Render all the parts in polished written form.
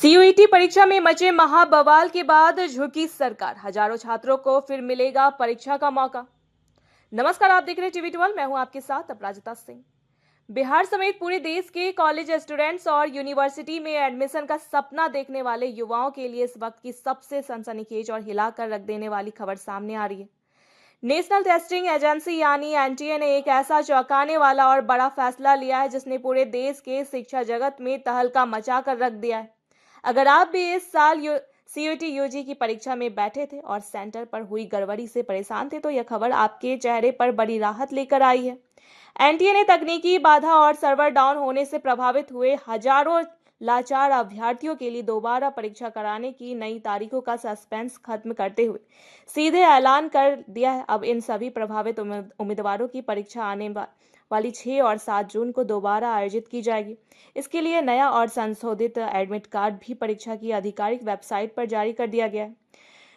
CUET परीक्षा में मचे महाबवाल के बाद झुकी सरकार। हजारों छात्रों को फिर मिलेगा परीक्षा का मौका। नमस्कार, आप देख रहे हैं टीवी 12। मैं हूं आपके साथ अपराजिता सिंह। बिहार समेत पूरे देश के कॉलेज स्टूडेंट्स और यूनिवर्सिटी में एडमिशन का सपना देखने वाले युवाओं के लिए इस वक्त की सबसे सनसनीखेज और हिलाकर रख देने वाली खबर सामने आ रही है। नेशनल टेस्टिंग एजेंसी यानी एनटीए ने एक ऐसा चौंकाने वाला और बड़ा फैसला लिया है जिसने पूरे देश के शिक्षा जगत में तहलका मचा कर रख दिया है। अगर आप भी इस साल सीयूईटी यूजी की परीक्षा में बैठे थे और सेंटर पर हुई गड़बड़ी से परेशान थे तो यह खबर आपके चेहरे पर बड़ी राहत लेकर आई है। एनटीए ने तकनीकी बाधा और सर्वर डाउन होने से प्रभावित हुए हजारों लाचार अभ्यर्थियों के लिए दोबारा परीक्षा कराने की नई तारीखों का सस्पेंस खत्म करते हुए सीधे ऐलान कर दिया है। अब इन सभी प्रभावित उम्मीदवारों की परीक्षा आने वाली 6 और 7 जून को दोबारा आयोजित की जाएगी। इसके लिए नया और संशोधित एडमिट कार्ड भी परीक्षा की आधिकारिक वेबसाइट पर जारी कर दिया गया है,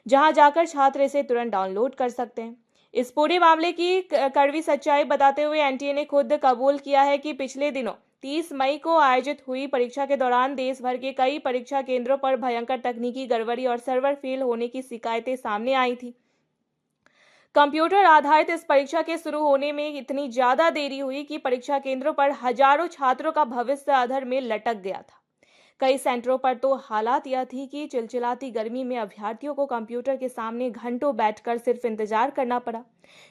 जहां जाकर छात्र इसे तुरंत डाउनलोड कर सकते हैं। इस पूरे मामले की कड़वी सच्चाई बताते हुए एनटीए ने खुद कबूल किया है कि पिछले दिनों 30 मई को आयोजित हुई परीक्षा के दौरान देश भर के कई परीक्षा केंद्रों पर भयंकर तकनीकी गड़बड़ी और सर्वर फेल होने की शिकायतें सामने आई थी। कंप्यूटर आधारित इस परीक्षा के शुरू होने में इतनी ज्यादा देरी हुई कि परीक्षा केंद्रों पर हजारों छात्रों का भविष्य अधर में लटक गया था। कई सेंटरों पर तो हालात यह थी कि चिलचिलाती गर्मी में अभ्यर्थियों को कंप्यूटर के सामने घंटों बैठकर सिर्फ इंतजार करना पड़ा,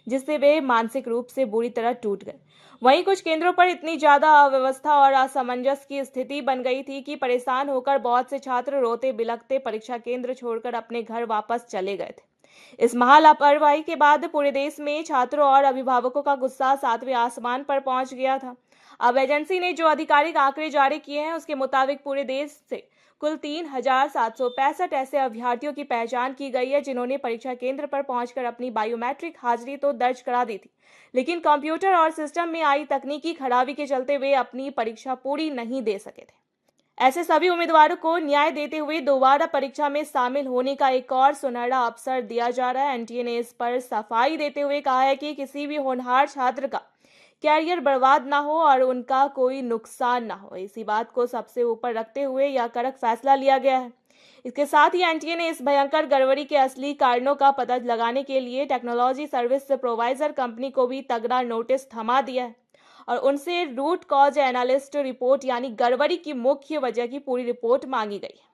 जिससे वे मानसिक रूप से बुरी तरह टूट गए। वहीं कुछ केंद्रों पर इतनी ज्यादा अव्यवस्था और असमंजस की स्थिति बन गई थी कि परेशान होकर बहुत से छात्र रोते बिलखते परीक्षा केंद्र छोड़कर अपने घर वापस चले गए थे। इस महालापरवाही के बाद पूरे देश में छात्रों और अभिभावकों का गुस्सा 7वें आसमान पर पहुंच गया था। अब एजेंसी ने जो आधिकारिक आंकड़े जारी किए हैं उसके मुताबिक पूरे देश से कुल 3,765 ऐसे अभ्यर्थियों की पहचान की गई है जिन्होंने परीक्षा केंद्र पर पहुंचकर अपनी बायोमेट्रिक हाजिरी तो दर्ज करा दी थी, लेकिन कंप्यूटर और सिस्टम में आई तकनीकी खराबी के चलते वे अपनी परीक्षा पूरी नहीं दे सके थे। ऐसे सभी उम्मीदवारों को न्याय देते हुए दोबारा परीक्षा में शामिल होने का एक और सुनहरा अवसर दिया जा रहा है। एनटीए ने इस पर सफाई देते हुए कहा है कि किसी भी होनहार छात्र का कैरियर बर्बाद ना हो और उनका कोई नुकसान ना हो। इसी बात को सबसे ऊपर रखते हुए यह कड़क फैसला लिया गया है। इसके साथ ही एनटीए ने इस भयंकर गड़बड़ी के असली कारणों का पता लगाने के लिए टेक्नोलॉजी सर्विस प्रोवाइजर कंपनी को भी तगड़ा नोटिस थमा दिया है और उनसे रूट कॉज एनालिस्ट रिपोर्ट यानी गड़बड़ी की मुख्य वजह की पूरी रिपोर्ट मांगी गई है।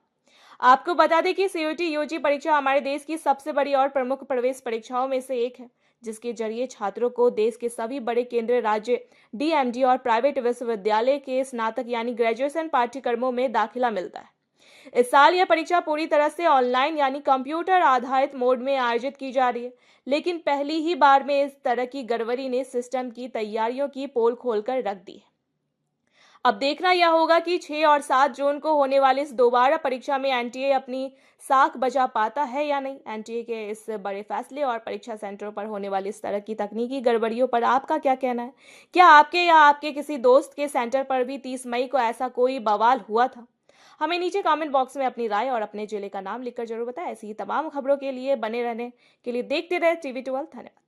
आपको बता दें कि सीयूईटी यूजी परीक्षा हमारे देश की सबसे बड़ी और प्रमुख प्रवेश परीक्षाओं में से एक है, जिसके जरिए छात्रों को देश के सभी बड़े केंद्रीय राज्य डीएमडी और प्राइवेट विश्वविद्यालय के स्नातक यानी ग्रेजुएशन पाठ्यक्रमों में दाखिला मिलता है। इस साल यह परीक्षा पूरी तरह से ऑनलाइन यानी कंप्यूटर आधारित मोड में आयोजित की जा रही है, लेकिन पहली ही बार में इस तरह की गड़बड़ी ने सिस्टम की तैयारियों की पोल खोलकर रख दी है। अब देखना यह होगा कि 6 और 7 जून को होने वाली इस दोबारा परीक्षा में एनटीए अपनी साख बचा पाता है या नहीं। एनटीए के इस बड़े फैसले और परीक्षा सेंटरों पर होने वाली इस तरह की तकनीकी गड़बड़ियों पर आपका क्या कहना है? क्या आपके या आपके किसी दोस्त के सेंटर पर भी 30 मई को ऐसा कोई बवाल हुआ था? हमें नीचे कमेंट बॉक्स में अपनी राय और अपने जिले का नाम लिखकर जरूर बताएं। ऐसी ही तमाम खबरों के लिए बने रहने के लिए देखते रहे टीवी 12। धन्यवाद।